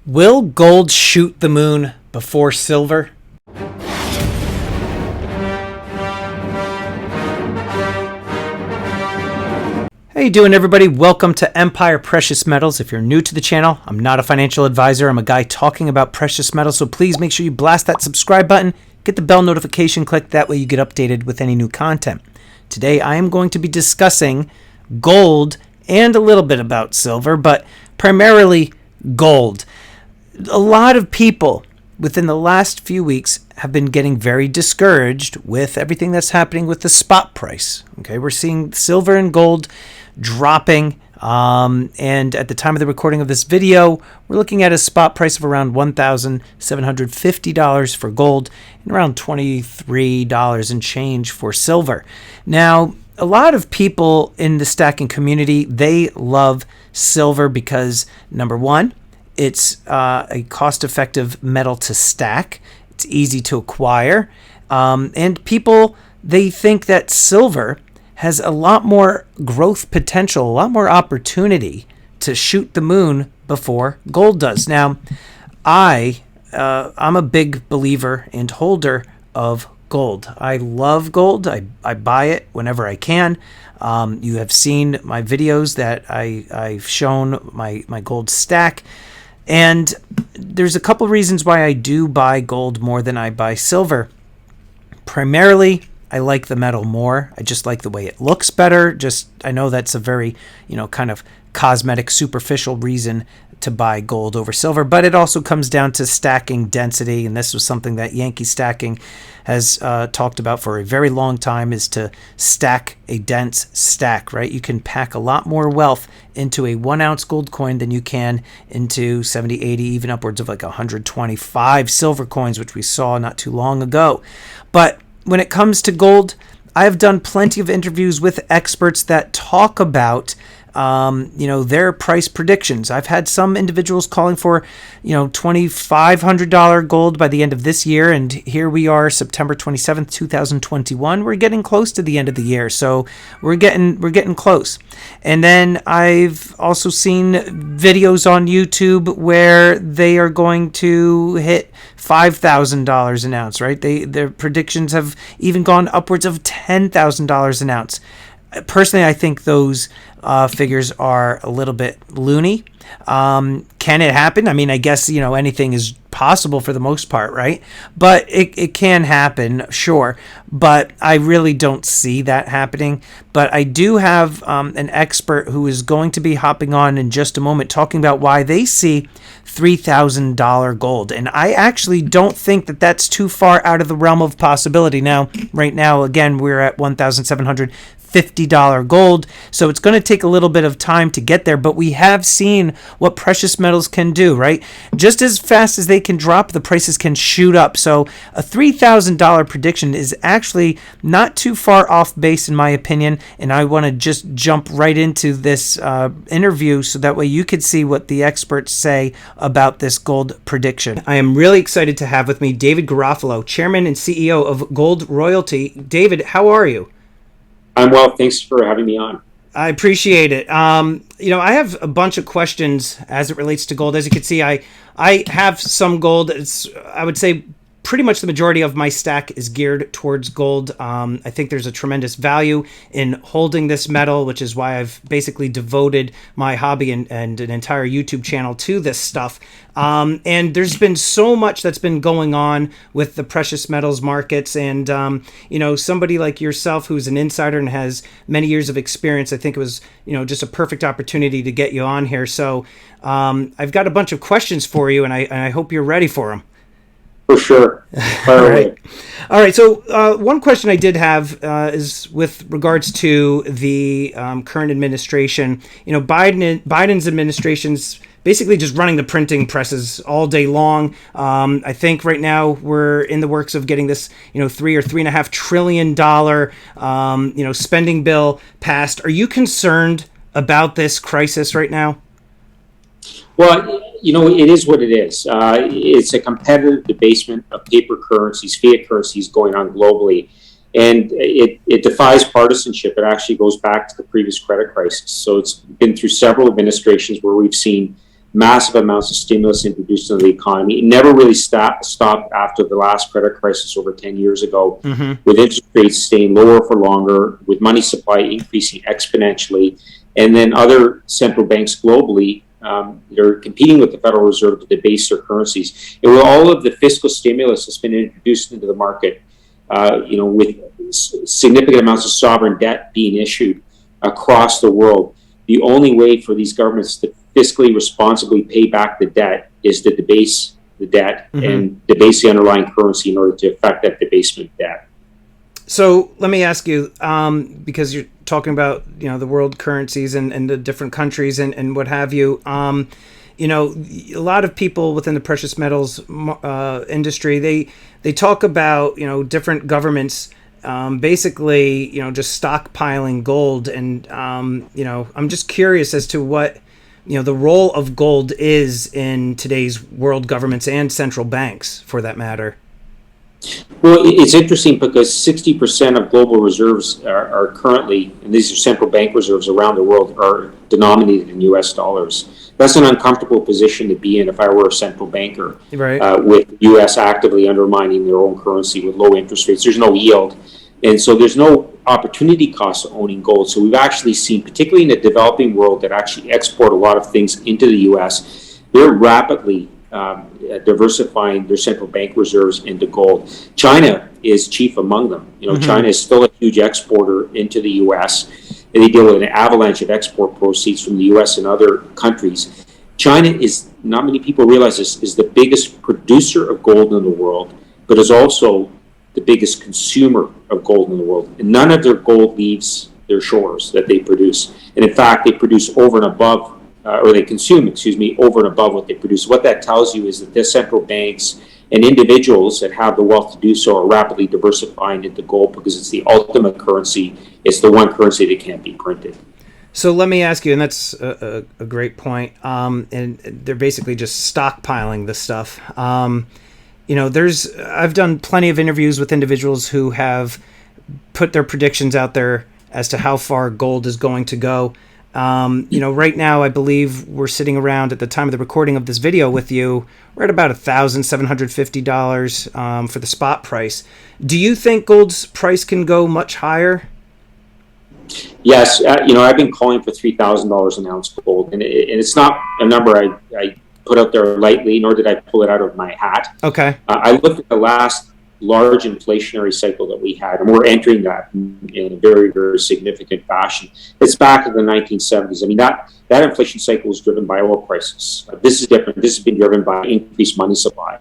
Will gold shoot the moon before silver? How you doing, everybody? Welcome to Empire Precious Metals. If you're new to the channel, I'm not a financial advisor. I'm a guy talking about precious metals, so please make sure you blast that subscribe button, get the bell notification click, that way you get updated with any new content. Today I am going to be discussing gold and a little bit about silver, but primarily gold. A lot of people within the last few weeks have been getting very discouraged with everything that's happening with the spot price. Okay, we're seeing silver and gold dropping, and at the time of the recording of this video, we're looking at a spot price of around $1,750 for gold and around $23 and change for silver. Now, a lot of people in the stacking community, they love silver because, number one, it's a cost-effective metal to stack. It's easy to acquire. And people, they think that silver has a lot more growth potential, a lot more opportunity to shoot the moon before gold does. Now, I'm a big believer and holder of gold. I love gold. I buy it whenever I can. You have seen my videos that I've shown my gold stack. And there's a couple reasons why I do buy gold more than I buy silver. Primarily, I like the metal more. I just like the way it looks better. I know that's a very, kind of cosmetic, superficial reason to buy gold over silver, but it also comes down to stacking density, and this was something that Yankee Stacking has talked about for a very long time, is to stack a dense stack, right? You can pack a lot more wealth into a 1 ounce gold coin than you can into 70, 80, even upwards of like 125 silver coins, which we saw not too long ago. But when it comes to gold, I have done plenty of interviews with experts that talk about their price predictions. I've had some individuals calling for, $2,500 gold by the end of this year. And here we are, September 27th, 2021. We're getting close to the end of the year. So we're getting close. And then I've also seen videos on YouTube where they are going to hit $5,000 an ounce, right? Their predictions have even gone upwards of $10,000 an ounce. Personally, I think those figures are a little bit loony. Can it happen? I mean, I guess, anything is possible for the most part, right? But it can happen, sure. But I really don't see that happening. But I do have an expert who is going to be hopping on in just a moment talking about why they see $3,000 gold. And I actually don't think that that's too far out of the realm of possibility. Now, right now, again, we're at $1,750 gold, so it's going to take a little bit of time to get there, but we have seen what precious metals can do, right? Just as fast as they can drop, the prices can shoot up. So a $3,000 prediction is actually not too far off base, in my opinion, and I want to just jump right into this interview so that way you could see what the experts say about this gold prediction. I am really excited to have with me David Garofalo, Chairman and CEO of Gold Royalty. David, how are you? I'm well. Thanks for having me on. I appreciate it. I have a bunch of questions as it relates to gold. As you can see, I have some gold. I would say pretty much the majority of my stack is geared towards gold. I think there's a tremendous value in holding this metal, which is why I've basically devoted my hobby and an entire YouTube channel to this stuff. And there's been so much that's been going on with the precious metals markets. And, somebody like yourself who's an insider and has many years of experience, I think it was, just a perfect opportunity to get you on here. So I've got a bunch of questions for you, and I hope you're ready for them. For sure. All right. So one question I did have is with regards to the current administration. Biden's administration's basically just running the printing presses all day long. I think right now we're in the works of getting this, $3 or $3.5 trillion, spending bill passed. Are you concerned about this crisis right now? Well, it is what it is. It's a competitive debasement of paper currencies, fiat currencies going on globally. And it defies partisanship. It actually goes back to the previous credit crisis. So it's been through several administrations where we've seen massive amounts of stimulus introduced into the economy. It never really stopped after the last credit crisis over 10 years ago, with interest rates staying lower for longer, with money supply increasing exponentially, and then other central banks globally, they're competing with the Federal Reserve to debase their currencies. And with all of the fiscal stimulus that's been introduced into the market, with significant amounts of sovereign debt being issued across the world, the only way for these governments to fiscally responsibly pay back the debt is to debase the debt and debase the underlying currency in order to affect that debasement debt. So let me ask you, because you're talking about the world currencies and the different countries and what have you. A lot of people within the precious metals industry, they talk about different governments basically just stockpiling gold, and I'm just curious as to what the role of gold is in today's world governments and central banks, for that matter. Well, it's interesting because 60% of global reserves are currently, and these are central bank reserves around the world, are denominated in U.S. dollars. That's an uncomfortable position to be in if I were a central banker, right? With U.S. actively undermining their own currency with low interest rates. There's no yield. And so there's no opportunity cost of owning gold. So we've actually seen, particularly in the developing world that actually export a lot of things into the U.S., they're rapidly diversifying their central bank reserves into gold. China is chief among them. China is still a huge exporter into the U.S., and they deal with an avalanche of export proceeds from the U.S. and other countries. China is, not many people realize this, is the biggest producer of gold in the world, but is also the biggest consumer of gold in the world. And none of their gold leaves their shores that they produce. And in fact, they produce over and above, or they consume, over and above what they produce. What that tells you is that the central banks and individuals that have the wealth to do so are rapidly diversifying into gold because it's the ultimate currency. It's the one currency that can't be printed. So let me ask you, and that's a great point, and they're basically just stockpiling this stuff. I've done plenty of interviews with individuals who have put their predictions out there as to how far gold is going to go. Right now, I believe we're sitting around at the time of the recording of this video with you. We're at about $1,750 for the spot price. Do you think gold's price can go much higher? Yes. I've been calling for $3,000 an ounce gold, and it's not a number I put out there lightly, nor did I pull it out of my hat. Okay. I looked at the last large inflationary cycle that we had, and we're entering that in a very, very significant fashion. It's back in the 1970s. I mean, that inflation cycle was driven by oil prices. This is different. This has been driven by increased money supply.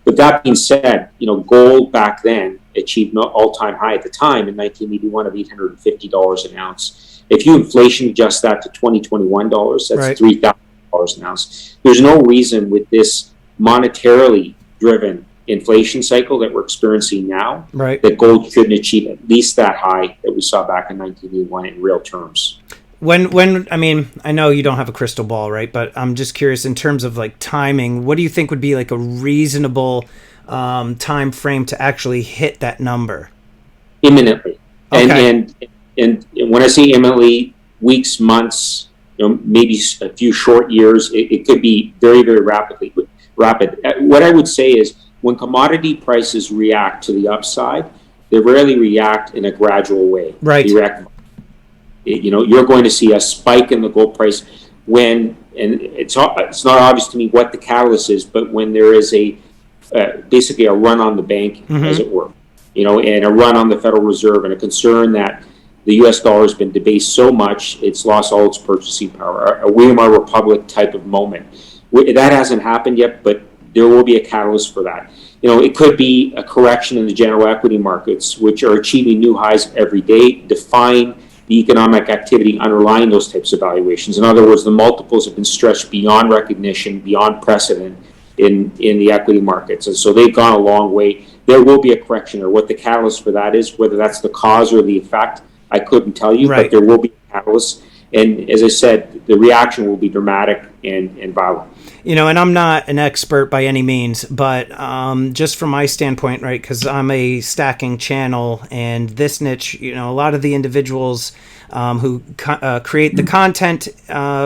But that being said, gold back then achieved an all-time high at the time in 1981 of $850 an ounce. If you inflation adjust that to $2021, that's right, $3,000 an ounce. There's no reason with this monetarily driven inflation cycle that we're experiencing now, right, that gold shouldn't achieve at least that high that we saw back in 1981 in real terms. When I mean, I know you don't have a crystal ball, right? But I'm just curious in terms of like timing, what do you think would be like a reasonable time frame to actually hit that number? Imminently. Okay. And when I say imminently, weeks, months, maybe a few short years, it could be very, very rapid. What I would say is when commodity prices react to the upside, they rarely react in a gradual way. Right. You're going to see a spike in the gold price when, and it's not obvious to me what the catalyst is, but when there is basically a run on the bank, as it were, and a run on the Federal Reserve, and a concern that the U.S. dollar has been debased so much it's lost all its purchasing power. A Weimar Republic type of moment. That hasn't happened yet, but there will be a catalyst for that. It could be a correction in the general equity markets, which are achieving new highs every day, defying the economic activity underlying those types of valuations. In other words, the multiples have been stretched beyond recognition, beyond precedent in the equity markets. And so they've gone a long way. There will be a correction, or what the catalyst for that is, whether that's the cause or the effect, I couldn't tell you, right, but there will be a catalyst. And as I said, the reaction will be dramatic and violent. And I'm not an expert by any means, but just from my standpoint, right, because I'm a stacking channel, and this niche, a lot of the individuals who create the content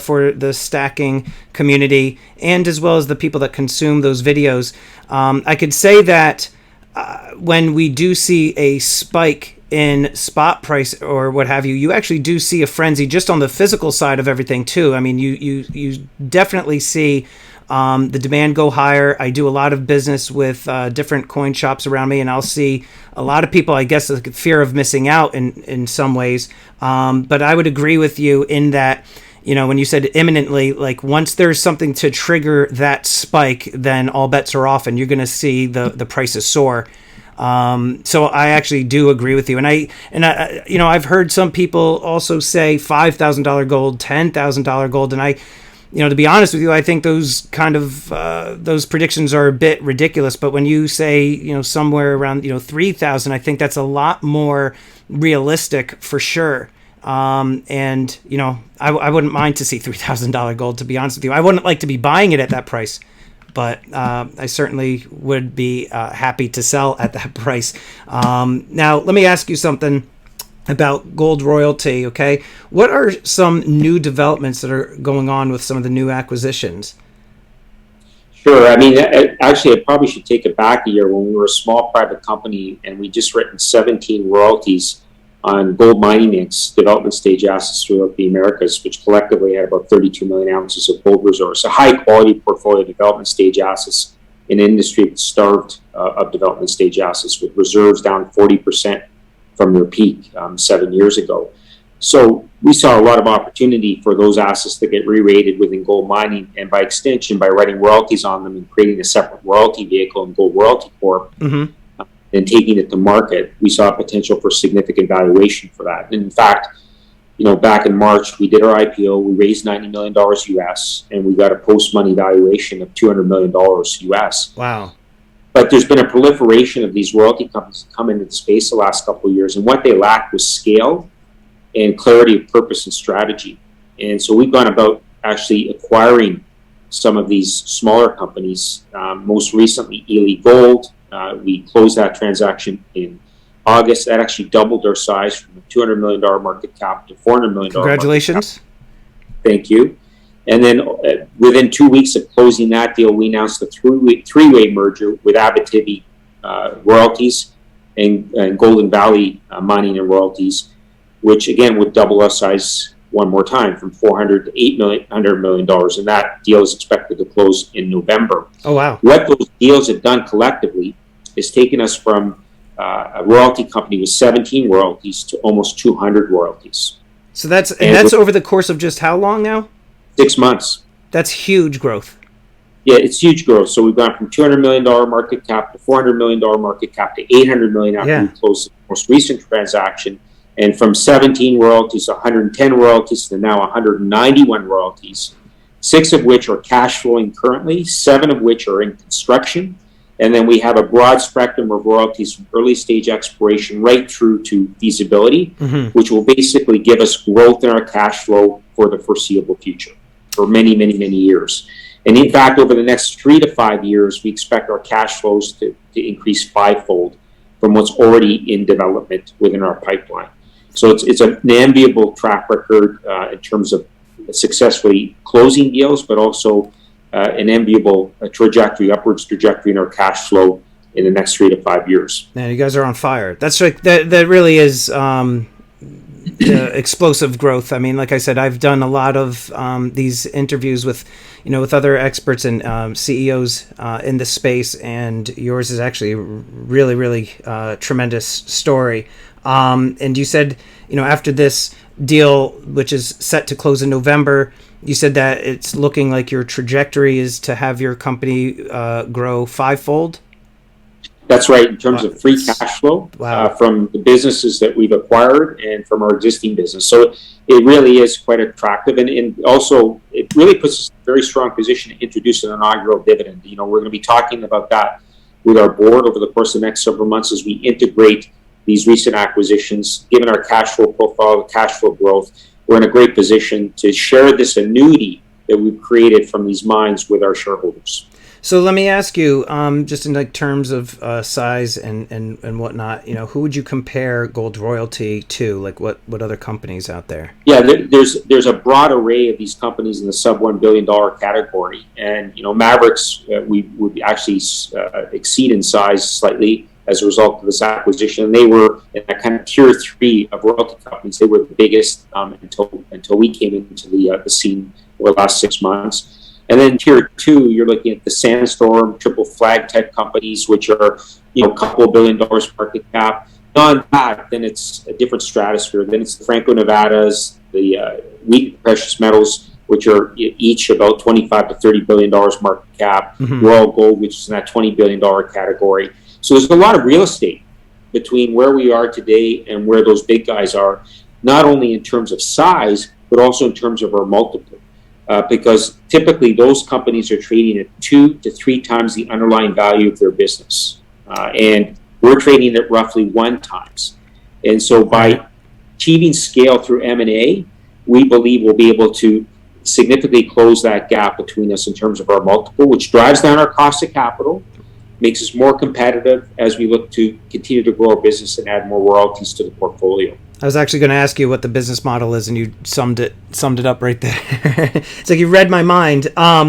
for the stacking community, and as well as the people that consume those videos. I could say that when we do see a spike in spot price or what have you, you actually do see a frenzy just on the physical side of everything too. I mean, you definitely see the demand go higher. I do a lot of business with different coin shops around me, and I'll see a lot of people, I guess, the fear of missing out in some ways. But I would agree with you in that, you know, when you said imminently, like once there's something to trigger that spike, then all bets are off and you're going to see the prices soar. So I actually do agree with you. And I, you know, I've heard some people also say $5,000 gold, $10,000 gold. And I, you know, to be honest with you, I think those kind of, those predictions are a bit ridiculous. But when you say, you know, somewhere around, you know, 3,000, I think that's a lot more realistic for sure. And, you know, I wouldn't mind to see $3,000 gold, to be honest with you. I wouldn't like to be buying it at that price, but I certainly would be happy to sell at that price. Now, let me ask you something about gold royalty, okay? What are some new developments that are going on with some of the new acquisitions? Sure. I mean, actually, I probably should take it back a year when we were a small private company and we just written 17 royalties on gold mining Inc.'s development stage assets throughout the Americas, which collectively had about 32 million ounces of gold resource, a high quality portfolio of development stage assets in an industry that's starved of development stage assets, with reserves down 40% from their peak 7 years ago. So we saw a lot of opportunity for those assets to get re-rated within gold mining, and by extension, by writing royalties on them and creating a separate royalty vehicle in Gold Royalty Corp, and taking it to market, we saw potential for significant valuation for that. And in fact, you know, back in March, we did our IPO, we raised $90 million US, and we got a post-money valuation of $200 million US. Wow. But there's been a proliferation of these royalty companies come into the space the last couple of years, and what they lacked was scale and clarity of purpose and strategy. And so we've gone about actually acquiring some of these smaller companies, most recently Ely Gold. We closed that transaction in August. That actually doubled our size from a $200 million market cap to $400 million. Congratulations. Thank you. And then within 2 weeks of closing that deal, we announced a three-way merger with Abitibi Royalties and Golden Valley Mining and Royalties, which again would double our size one more time from $400 to $800 million. And that deal is expected to close in November. Oh, wow. What those deals have done collectively is taken us from a royalty company with 17 royalties to almost 200 royalties. So that's over the course of just how long now? 6 months. That's huge growth. Yeah, it's huge growth. So we've gone from $200 million market cap to $400 million market cap to $800 million after we closed the most recent transaction. And from 17 royalties to 110 royalties to now 191 royalties, 6 of which are cash flowing currently, 7 of which are in construction. And then we have a broad spectrum of royalties from early stage exploration right through to feasibility, which will basically give us growth in our cash flow for the foreseeable future, for many, many, many years. And in fact, over the next 3 to 5 years, we expect our cash flows to increase 5-fold from what's already in development within our pipeline. So it's an enviable track record in terms of successfully closing deals, but also an enviable upwards trajectory in our cash flow in the next 3 to 5 years. Man, you guys are on fire. That's like that really is explosive growth. I mean, like I said, I've done a lot of these interviews with, with other experts and CEOs in the space, and yours is actually a really, really tremendous story. And you said, after this deal, which is set to close in November, you said that it's looking like your trajectory is to have your company grow 5-fold. That's right, in terms of free cash flow from the businesses that we've acquired and from our existing business. So it really is quite attractive. And also, it really puts us in a very strong position to introduce an inaugural dividend. We're going to be talking about that with our board over the course of the next several months as we integrate these recent acquisitions. Given our cash flow profile, cash flow growth, we're in a great position to share this annuity that we've created from these mines with our shareholders. So let me ask you, just in like terms of size and whatnot, who would you compare Gold Royalty to? Like what other companies out there? Yeah, there's a broad array of these companies in the sub $1 billion category, and Mavericks we would actually exceed in size slightly as a result of this acquisition. And they were in that kind of tier 3 of royalty companies. They were the biggest until we came into the scene over the last 6 months. And then tier 2, you're looking at the Sandstorm, Triple Flag type companies, which are a couple of $1 billion market cap. Beyond that, then it's a different stratosphere. Then it's the Franco-Nevadas, the Wheaton Precious Metals, which are each about $25 to $30 billion market cap. Royal Gold, which is in that $20 billion category. So there's a lot of real estate between where we are today and where those big guys are, not only in terms of size, but also in terms of our multiple. Because typically those companies are trading at 2 to 3 times the underlying value of their business. And we're trading at roughly 1 times. And so by achieving scale through M&A, we believe we'll be able to significantly close that gap between us in terms of our multiple, which drives down our cost of capital, makes us more competitive as we look to continue to grow our business and add more royalties to the portfolio. I was actually going to ask you what the business model is, and you summed it up right there. It's like you read my mind. Now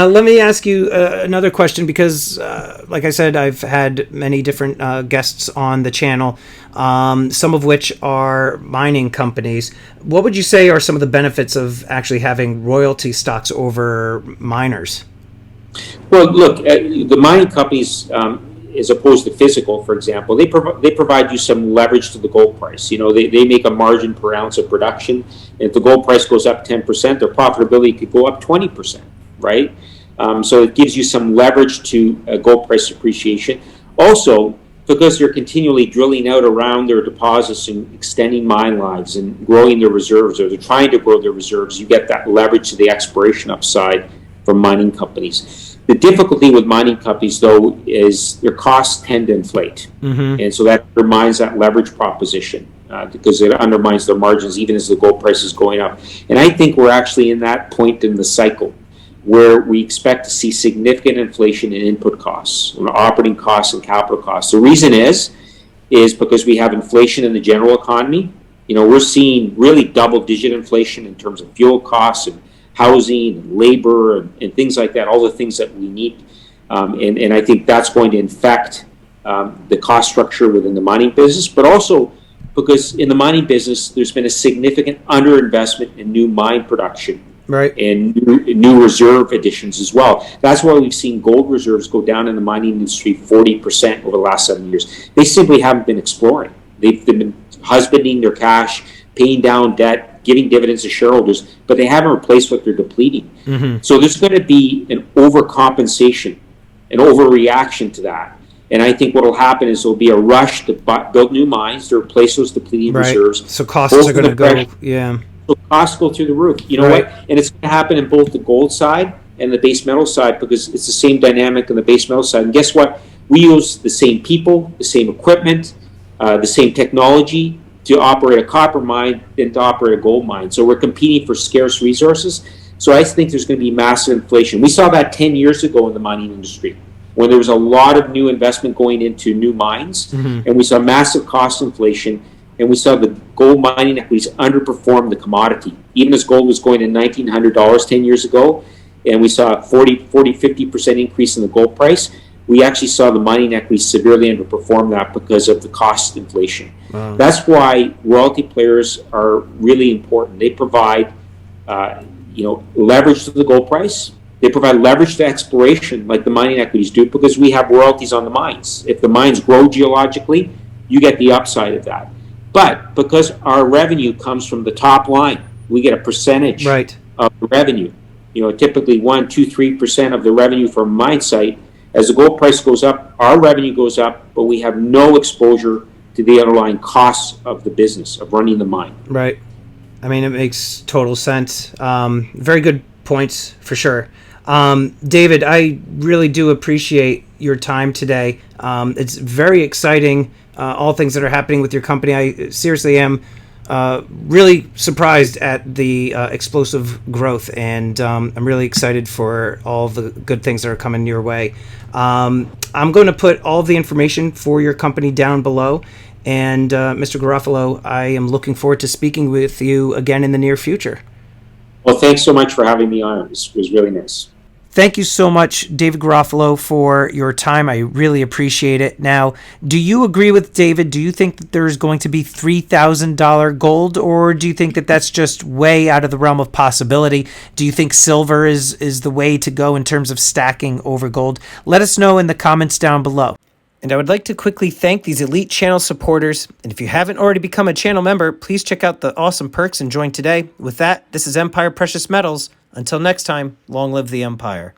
let me ask you another question, because, like I said, I've had many different guests on the channel, some of which are mining companies. What would you say are some of the benefits of actually having royalty stocks over miners? Well, look, the mining companies, as opposed to physical, for example, they provide you some leverage to the gold price. They make a margin per ounce of production. And if the gold price goes up 10%, their profitability could go up 20%, right? So it gives you some leverage to gold price appreciation. Also, because they're continually drilling out around their deposits and extending mine lives and growing their reserves, or they're trying to grow their reserves, you get that leverage to the exploration upside from mining companies. The difficulty with mining companies, though, is their costs tend to inflate. And so that undermines that leverage proposition because it undermines their margins even as the gold price is going up. And I think we're actually in that point in the cycle where we expect to see significant inflation in input costs, operating costs and capital costs. The reason is because we have inflation in the general economy. We're seeing really double-digit inflation in terms of fuel costs and housing and labor and things like that, all the things that we need. And I think that's going to infect the cost structure within the mining business, but also because in the mining business, there's been a significant underinvestment in new mine production, right, and new reserve additions as well. That's why we've seen gold reserves go down in the mining industry 40% over the last 7 years. They simply haven't been exploring. They've been husbanding their cash, paying down debt, giving dividends to shareholders, but they haven't replaced what they're depleting. So there's going to be an overcompensation, an overreaction to that. And I think what will happen is there'll be a rush to build new mines to replace those depleting reserves. So costs are going to go, So costs go through the roof. You know what? And it's going to happen in both the gold side and the base metal side because it's the same dynamic on the base metal side. And guess what? We use the same people, the same equipment, the same technology to operate a copper mine than to operate a gold mine. So we're competing for scarce resources. So I think there's going to be massive inflation. We saw that 10 years ago in the mining industry when there was a lot of new investment going into new mines, and we saw massive cost inflation, and we saw the gold mining equities underperform the commodity. Even as gold was going to $1,900 10 years ago, and we saw a 50% increase in the gold price, we actually saw the mining equities severely underperform that because of the cost inflation. Wow. That's why royalty players are really important. They provide, leverage to the gold price. They provide leverage to exploration, like the mining equities do, because we have royalties on the mines. If the mines grow geologically, you get the upside of that. But because our revenue comes from the top line, we get a percentage of the revenue. Typically 1, 2, 3% of the revenue from a mine site. As the gold price goes up, our revenue goes up, but we have no exposure to the underlying costs of the business, of running the mine. Right. I mean, it makes total sense. Very good points, for sure. David, I really do appreciate your time today. It's very exciting, all things that are happening with your company. I seriously am really surprised at the explosive growth, and I'm really excited for all the good things that are coming your way. I'm going to put all the information for your company down below. And Mr. Garofalo, I am looking forward to speaking with you again in the near future. Well, thanks so much for having me on. It was really nice. Thank you so much, David Garofalo, for your time. I really appreciate it. Now, do you agree with David? Do you think that there's going to be $3,000 gold, or do you think that that's just way out of the realm of possibility? Do you think silver is the way to go in terms of stacking over gold? Let us know in the comments down below. And I would like to quickly thank these elite channel supporters. And if you haven't already become a channel member, please check out the awesome perks and join today. With that, this is Empire Precious Metals. Until next time, long live the Empire.